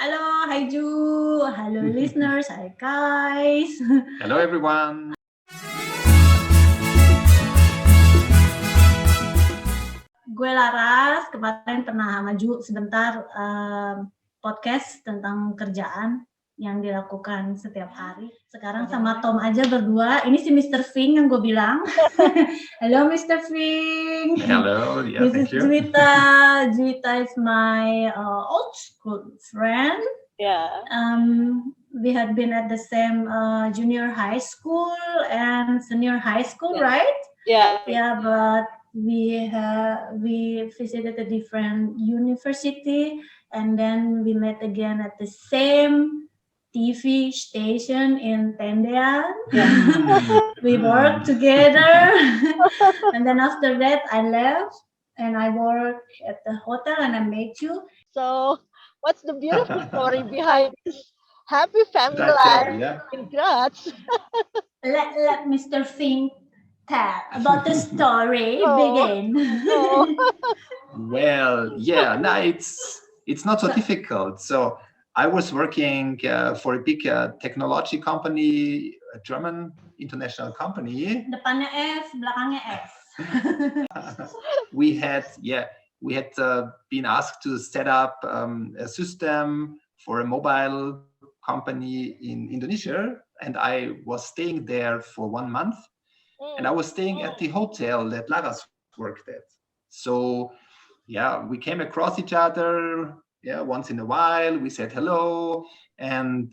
Halo, hai Ju. Halo listeners, hai guys. Hello everyone. Gue Laras, kemarin pernah maju sebentar podcast tentang kerjaan yang dilakukan setiap hari. Sekarang sama Tom aja berdua. Ini si Mr. Fing yang gue bilang. Halo Mr. Fing. Hello, yeah, This is thank you. Juwita. Juwita is my old school friend. Yeah. We had been at the same junior high school and senior high school, Yeah. right? Yeah. Yeah, but we visited a different university, and then we met again at the same TV station in Tendean. Yeah. We worked together, and then after that I left and I worked at the hotel and I met you. So, what's the beautiful story behind this happy family That's it, life yeah. in Graz? Let Mr. Fink tell about the story. Oh. Begin. Oh. Well, yeah, no, it's not so difficult. So I was working for a big technology company, a German international company. Depannya S, belakangnya S. We had been asked to set up a system for a mobile company in Indonesia, and I was staying there for 1 month, and I was staying at the hotel that Laras worked at. So yeah, we came across each other once in a while. We said hello, and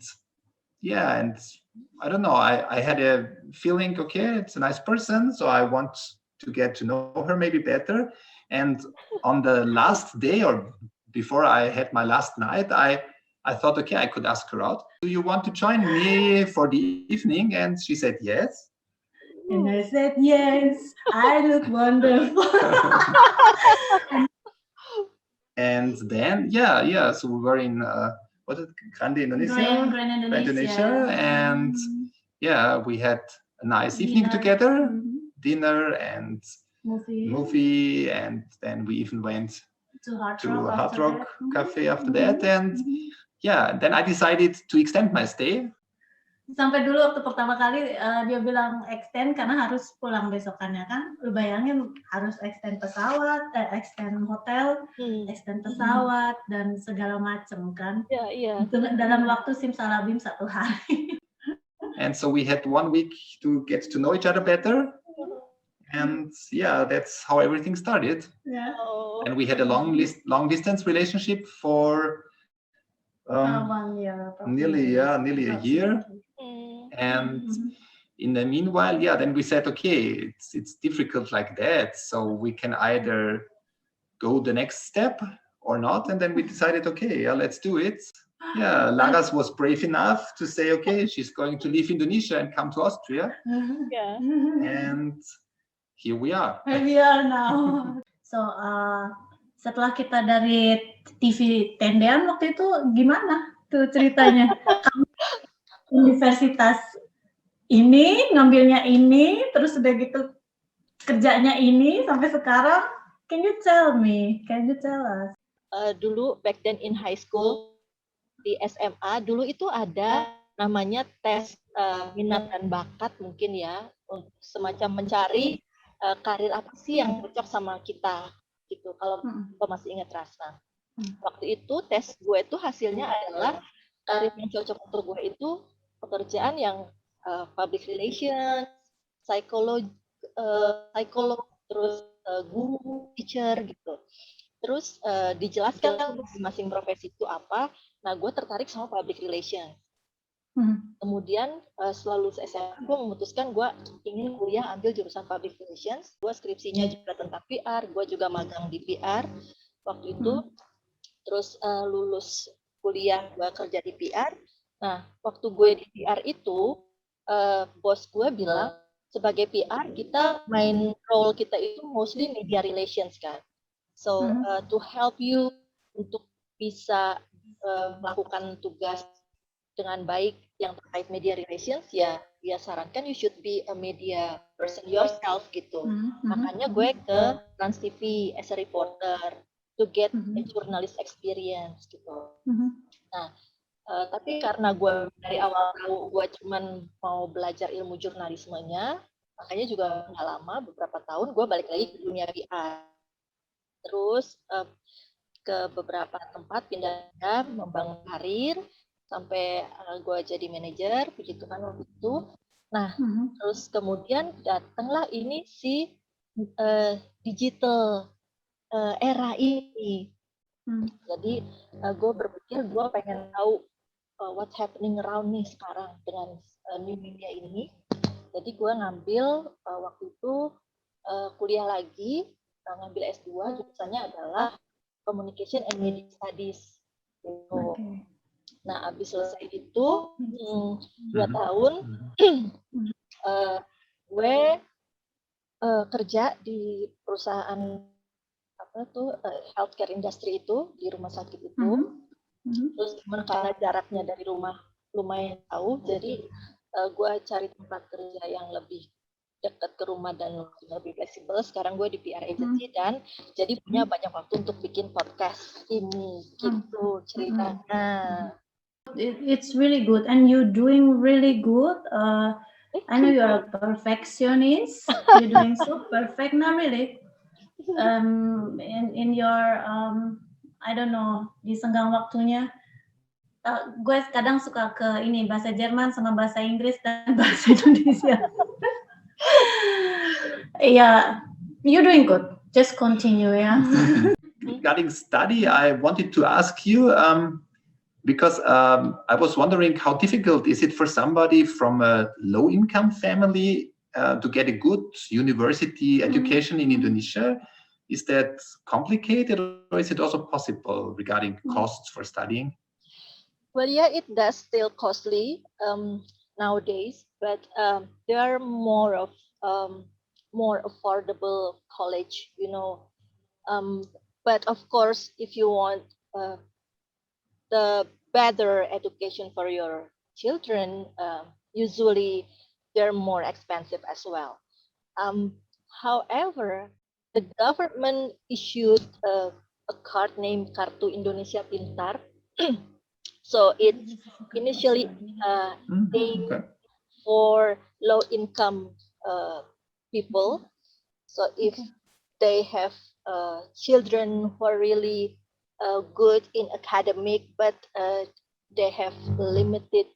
I don't know, I had a feeling, okay, it's a nice person, so I want to get to know her maybe better. And on the last day, or before I had my last night, I thought, okay, I could ask her out. Do you want to join me for the evening? And she said yes. And I said yes. I look wonderful. And then so we were in what is it, Grande Indonesia? Grand Indonesia, and we had a nice evening together, dinner and movie, and then we even went to Hard Rock Cafe after that, and then I decided to extend my stay. Sampai dulu waktu pertama kali dia bilang extend karena harus pulang besokannya kan. Lu bayangin harus extend pesawat, extend hotel, extend pesawat dan segala macam kan. Iya. Dalam waktu simsalabim 1 hari. And so we had 1 week to get to know each other better. And that's how everything started. Yeah. And we had a long distance relationship for 1 year. Nearly a year. And in the meanwhile, then we said, okay, it's difficult like that, so we can either go the next step or not. And then we decided, okay, let's do it. Laras was brave enough to say, okay, she's going to leave Indonesia and come to Austria. Yeah. And here we are. Here we are now. So, setelah kita dari TV Tendean waktu itu gimana tuh ceritanya? Universitas ini, ngambilnya ini, terus udah gitu kerjanya ini sampai sekarang. Can you tell us? Dulu back then in high school di SMA dulu itu ada namanya tes minat dan bakat mungkin ya, untuk semacam mencari karir apa sih yang cocok sama kita gitu. Kalau masih ingat Rasa. Waktu itu tes gue itu hasilnya adalah karir yang cocok untuk gue itu pekerjaan yang public relations, psikolog, terus guru, teacher gitu. Terus dijelaskan masing-masing profesi itu apa. Nah, gue tertarik sama public relations. Kemudian setelah lulus SMA, gue memutuskan gue ingin kuliah ambil jurusan public relations. Gue skripsinya juga tentang PR, gue juga magang di PR waktu itu. Terus lulus kuliah, gue kerja di PR. Nah, waktu gue di PR itu, bos gue bilang, sebagai PR, kita main role kita itu mostly media relations kan. So, to help you untuk bisa melakukan tugas dengan baik yang terkait media relations, ya sarankan you should be a media person yourself gitu. Makanya gue ke Trans TV as a reporter to get a journalist experience gitu. Nah, tapi karena gue dari awal tahu gue cuman mau belajar ilmu jurnalismenya, makanya juga nggak lama, beberapa tahun gue balik lagi ke dunia PR. Terus ke beberapa tempat pindah membangun karir sampai gue jadi manajer, begitu kan waktu itu. Nah, terus kemudian datanglah ini si digital era ini. Jadi gue berpikir gue pengen tahu what's happening around nih sekarang dengan new media ini. Jadi gue ngambil waktu itu kuliah lagi, ngambil S2, jurusannya adalah Communication and Media Studies. Gitu. Nah, abis selesai itu 2 tahun, gue kerja di perusahaan healthcare industry itu, di rumah sakit itu. Terus karena jaraknya dari rumah lumayan jauh, jadi gue cari tempat kerja yang lebih dekat ke rumah dan lebih fleksibel. Sekarang gue di PR agency dan jadi punya banyak waktu untuk bikin podcast ini, gitu ceritanya. It's really good and you're doing really good. I know you're a perfectionist. You're doing so perfect, not really. In your I don't know, di senggang waktunya. Gue kadang suka ke ini bahasa Jerman sama bahasa Inggris dan bahasa Indonesia. Yeah, you're doing good. Just continue, yeah. Regarding study, I wanted to ask you because I was wondering how difficult is it for somebody from a low-income family to get a good university education in Indonesia? Is that complicated, or is it also possible regarding costs for studying? Well, yeah, it does still costly nowadays, but there are more affordable college, you know. But of course, if you want the better education for your children, usually they're more expensive as well. However, the government issued a card named Kartu Indonesia Pintar. So it's initially aimed for low-income people. So if they have children who are really good in academic, but they have limited,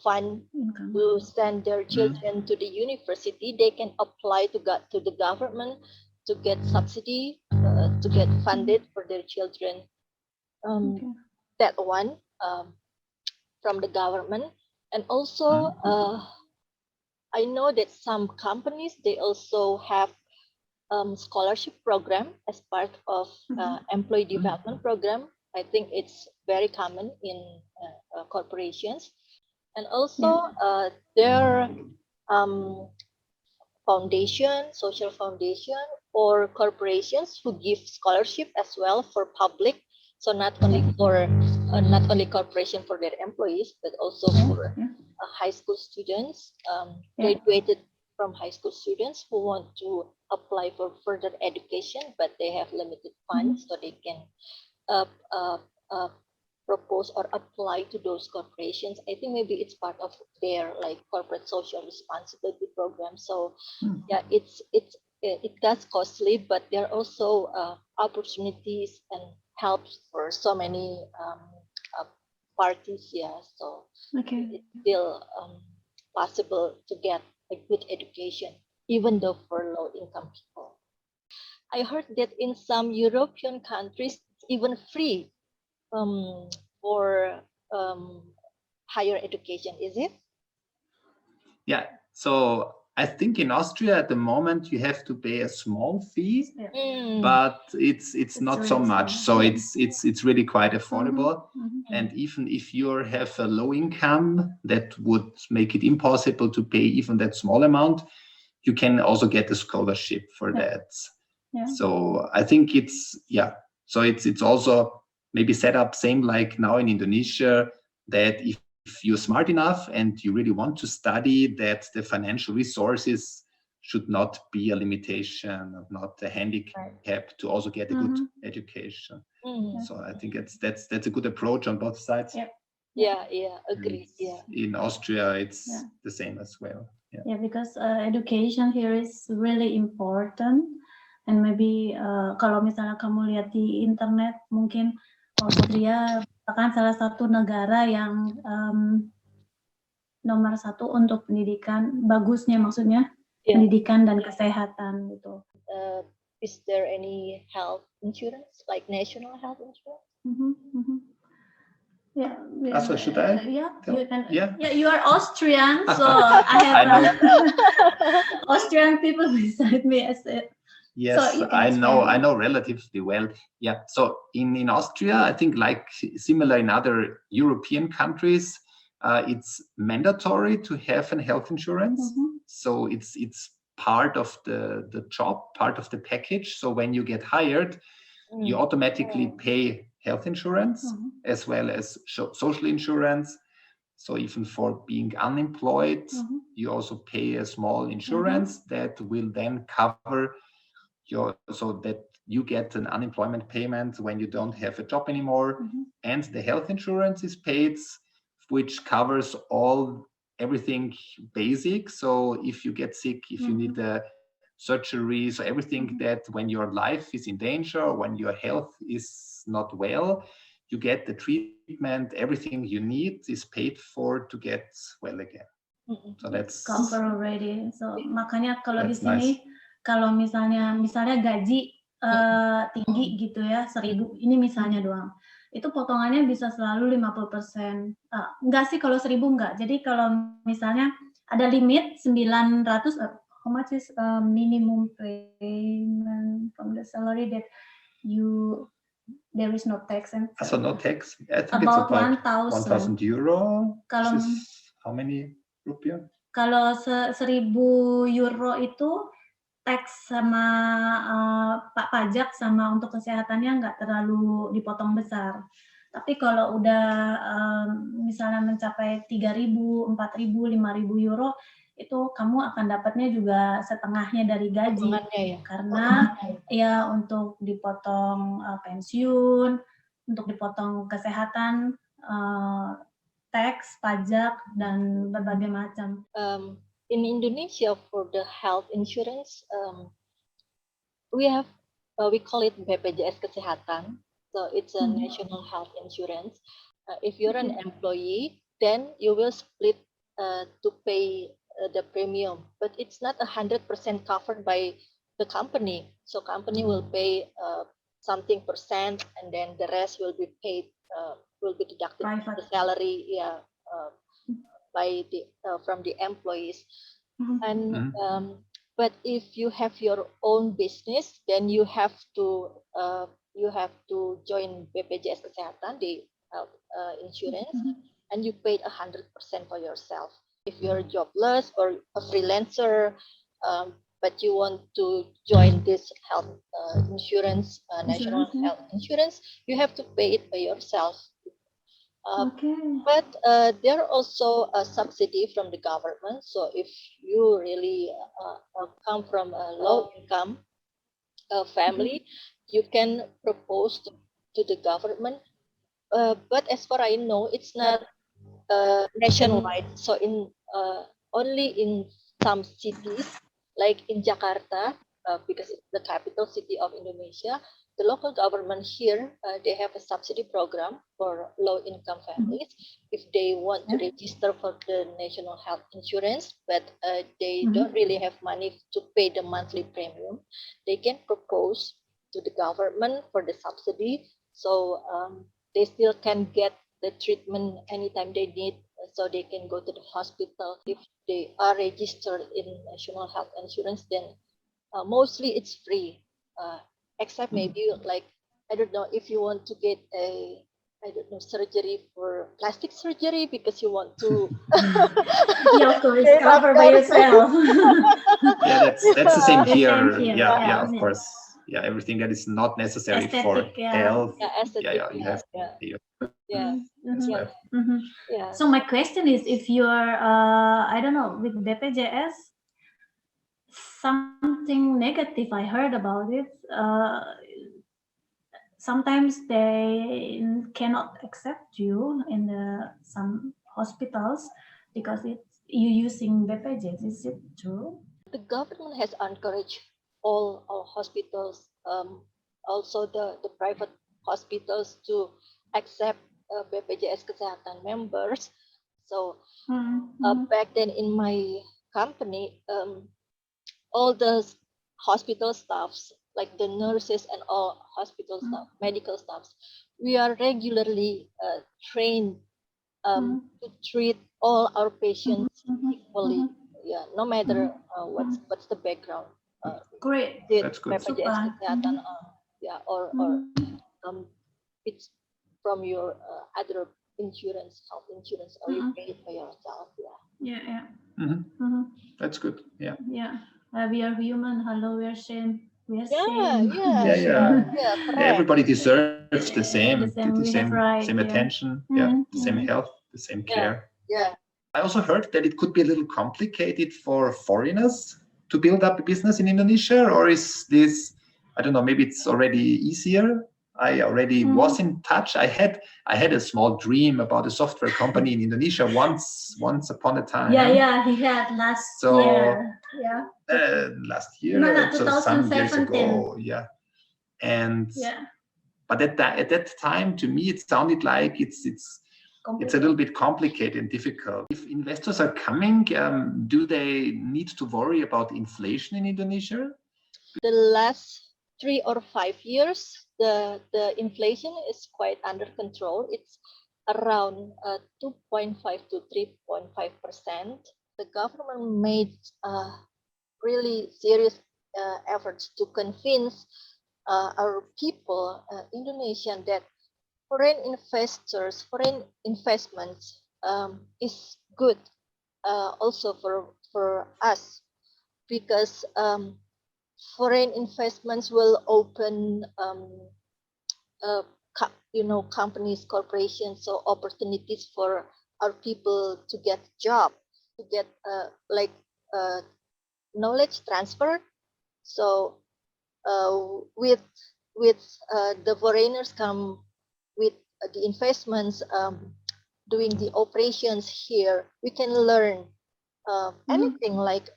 fund to send their children to the university, they can apply to the government to get subsidy, to get funded for their children. That one from the government, and also I know that some companies, they also have scholarship program as part of employee development program. I think it's very common in corporations, and also their foundation, social foundation, or corporations who give scholarship as well for public. So not only corporation for their employees, but also for high school students, graduated from high school students who want to apply for further education, but they have limited funds, so they can propose or apply to those corporations. I think maybe it's part of their corporate social responsibility program. So yeah, it does costly, but there are also opportunities and helps for so many parties. Yeah, so it's still possible to get a good education, even though for low-income people. I heard that in some European countries, it's even free for higher education. Is it? Yeah. So I think in Austria at the moment you have to pay a small fee, but it's not really so much. So it's really quite affordable. And even if you have a low income, that would make it impossible to pay even that small amount. You can also get a scholarship for that. Yeah. So I think so it's also maybe set up same like now in Indonesia, that if you're smart enough and you really want to study, that the financial resources should not be a limitation, not a handicap to also get a good education. So I think that's a good approach on both sides. Yeah, agree. In Austria, it's the same as well. Yeah, because education here is really important. And maybe kalau misalnya kamu lihat di internet, mungkin Austria merupakan salah satu negara yang nomor 1 untuk pendidikan, bagusnya maksudnya, pendidikan dan kesehatan gitu. Is there any health insurance, like national health insurance? Yeah. So should I? Yeah, tell? you can. Yeah. Yeah, you are Austrian, so I have Austrian people beside me. Yes, so I know relatively well. Yeah. So in Austria, I think like similar in other European countries, it's mandatory to have a health insurance. So it's part of the job, part of the package. So when you get hired, you automatically pay health insurance as well as social insurance. So even for being unemployed, you also pay a small insurance that will then cover so that you get an unemployment payment when you don't have a job anymore. And the health insurance is paid, which covers everything basic. So if you get sick, if you need a surgery, so everything that when your life is in danger, when your health is not well, you get the treatment, everything you need is paid for to get well again. So that's cover already. So makanya kalau di sini, kalau misalnya gaji tinggi gitu ya, 1.000, ini misalnya doang. Itu potongannya bisa selalu 50%. Enggak sih, kalau 1.000 enggak. Jadi kalau misalnya ada limit 900, how much is minimum payment from the salary that there is no tax? And so no tax? I think about it's about 1,000 euro. Kalau how many rupiah? Kalau 1.000 euro itu tax sama pajak sama untuk kesehatannya nggak terlalu dipotong besar. Tapi kalau udah misalnya mencapai 3.000, 4.000, 5.000 euro, itu kamu akan dapatnya juga setengahnya dari gaji. Karena ya untuk dipotong pensiun, untuk dipotong kesehatan, tax, pajak, dan berbagai macam. In Indonesia, for the health insurance, we call it BPJS Kesehatan. So it's a national health insurance. If you're an employee, then you will split to pay the premium, but it's not 100% covered by the company. So company will pay something percent, and then the rest will be paid, will be deducted from the salary, by from the employees. And but if you have your own business, then you have to join BPJS Kesehatan, the health insurance, and you paid 100% for yourself. If you're jobless or a freelancer, but you want to join this health insurance, national health insurance, you have to pay it by yourself. But there are also a subsidy from the government. So if you really come from a low income family, you can propose to the government. But as far I know, it's not nationwide. So in only in some cities, like in Jakarta, because it's the capital city of Indonesia, the local government here, they have a subsidy program for low-income families. If they want to register for the national health insurance, but they don't really have money to pay the monthly premium, they can propose to the government for the subsidy. So they still can get the treatment anytime they need, so they can go to the hospital. If they are registered in national health insurance, then mostly it's free. Except maybe like, I don't know, if you want to get a, I don't know, surgery for plastic surgery because you want to cover by yourself. Yeah, that's the same here. Yeah, of course. Yeah, everything that is not necessary for health. You have to pay. So my question is, if you are, I don't know, with BPJS, something negative I heard about it. Sometimes they cannot accept you in some hospitals because you using BPJS. Is it true? The government has encouraged all our hospitals, also the private hospitals, to accept BPJS Kesehatan members. So back then in my company, all the hospital staffs, like the nurses and all hospital staff, medical staffs, we are regularly trained to treat all our patients equally. Yeah, no matter what's the background. Great. That's good. BPJS Kesehatan, yeah, or it's from your other insurance, health insurance, or you pay it by yourself. Yeah. That's good. Yeah. We are human. Hello, we are same. We are same. Yeah. Everybody deserves the same attention. The same health, the same care. Yeah. I also heard that it could be a little complicated for foreigners to build up a business in Indonesia, or is this, I don't know, maybe it's already easier. I already was in touch. I had a small dream about a software company in Indonesia once upon a time. Yeah, he had last year. Last year, no, so some years ago. Yeah, and but at that time, to me, it sounded like it's a little bit complicated and difficult. If investors are coming, do they need to worry about inflation in Indonesia? The last 3 or 5 years, the inflation is quite under control. It's around 2.5 to 3.5%. The government made really serious efforts to convince our people, Indonesian, that foreign investments is good also for us, because foreign investments will open companies, corporations, so opportunities for our people to get job, to get knowledge transfer. So with the foreigners come with the investments, doing the operations here, we can learn anything, like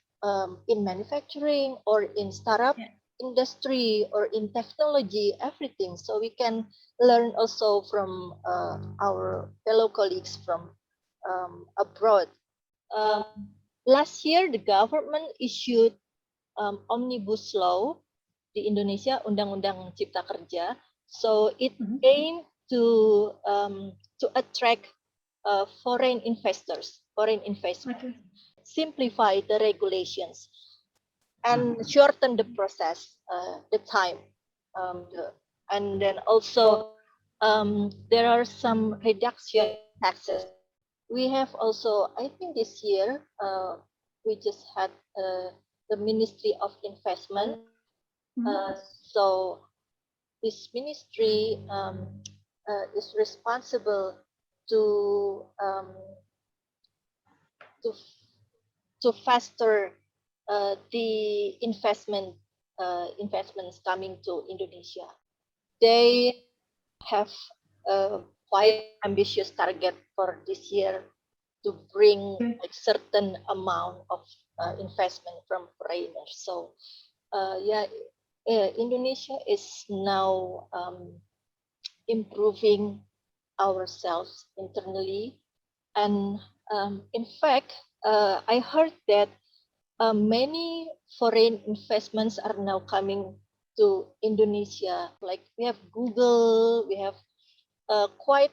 in manufacturing or in startup industry or in technology, everything. So we can learn also from our fellow colleagues from abroad. Last year, the government issued omnibus law di Indonesia, Undang-Undang Cipta Kerja. So it aimed to attract foreign investors, simplify the regulations, and shorten the process, the time, and then also there are some reduction taxes. We have also, I think this year, we just had the Ministry of Investment. So this ministry is responsible to faster the investments coming to Indonesia. They have a quite ambitious target for this year to bring a certain amount of investment from foreigners. So Indonesia is now improving ourselves internally, and in fact, I heard that many foreign investments are now coming to Indonesia. Like we have Google, we have quite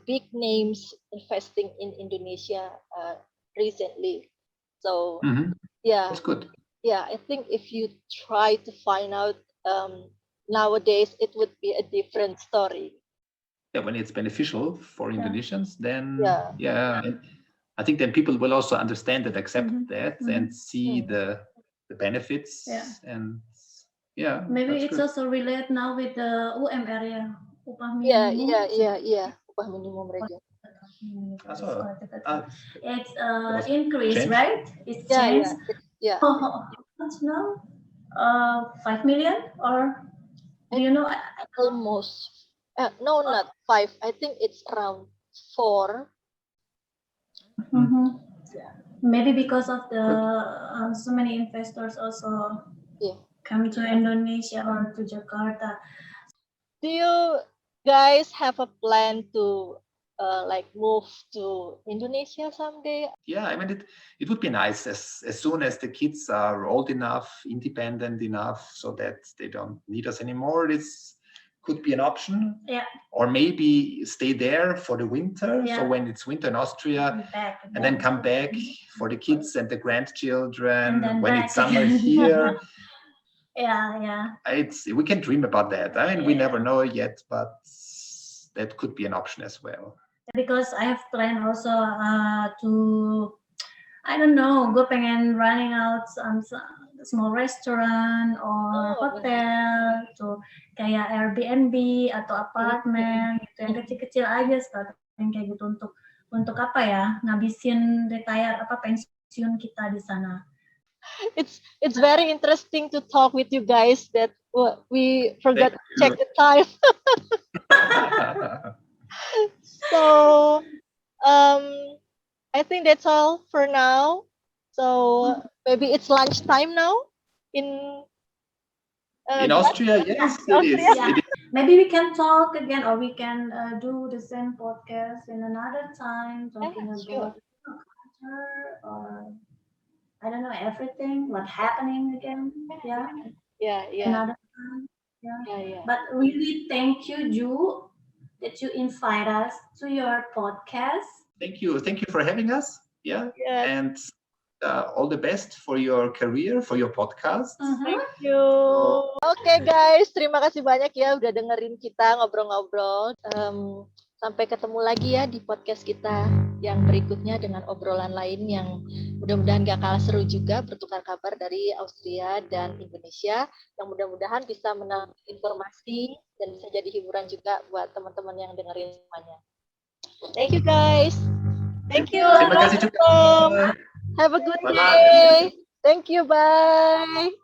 big names investing in Indonesia recently. So that's good. Yeah, I think if you try to find out nowadays, it would be a different story. Yeah, when it's beneficial for Indonesians, then I think then people will also understand and accept that and see the benefits. And maybe it's good. Also related now with the UMR, upah minimum. Upah minimum region. It's increased, right? It's changed. now? 5 million, or do you know? Almost. No, not 5. I think it's around 4. Mm-hmm. Maybe because of the so many investors also come to Indonesia or to Jakarta. Do you guys have a plan to like move to Indonesia someday? Yeah, I mean, it would be nice as soon as the kids are old enough, independent enough, so that they don't need us anymore. This could be an option. Yeah. Or maybe stay there for the winter. Yeah. So when it's winter in Austria, and then come back for the kids and the grandchildren. When it's summer here. Yeah. We can dream about that. I mean, we never know yet, but that could be an option as well. Because I have planned also to, I don't know, gue pengen running out some small restaurant or hotel, to kayak Airbnb atau apartemen gitu, yang kecil-kecil aja, yang kayak gitu, untuk apa ya, ngabisin retire pensiun kita di sana. It's very interesting to talk with you guys that we forgot to check the time. So I think that's all for now. So maybe it's lunchtime now in Austria. Yes, it is. Yeah. Maybe we can talk again, or we can do the same podcast in another time, talking about culture or I don't know, everything, what's happening again. Yeah. Another time. Yeah. But really, thank you, Ju, that you invite us to your podcast. Thank you for having us. Yeah. And all the best for your career, for your podcast. Thank you. Oke, guys, terima kasih banyak ya udah dengerin kita ngobrol-ngobrol. Sampai ketemu lagi ya di podcast kita yang berikutnya dengan obrolan lain yang mudah-mudahan gak kalah seru juga, bertukar kabar dari Austria dan Indonesia, yang mudah-mudahan bisa menambah informasi dan bisa jadi hiburan juga buat teman-teman yang dengerin semuanya. Thank you guys. Thank you. Terima kasih juga. Have a good day. Thank you. Bye.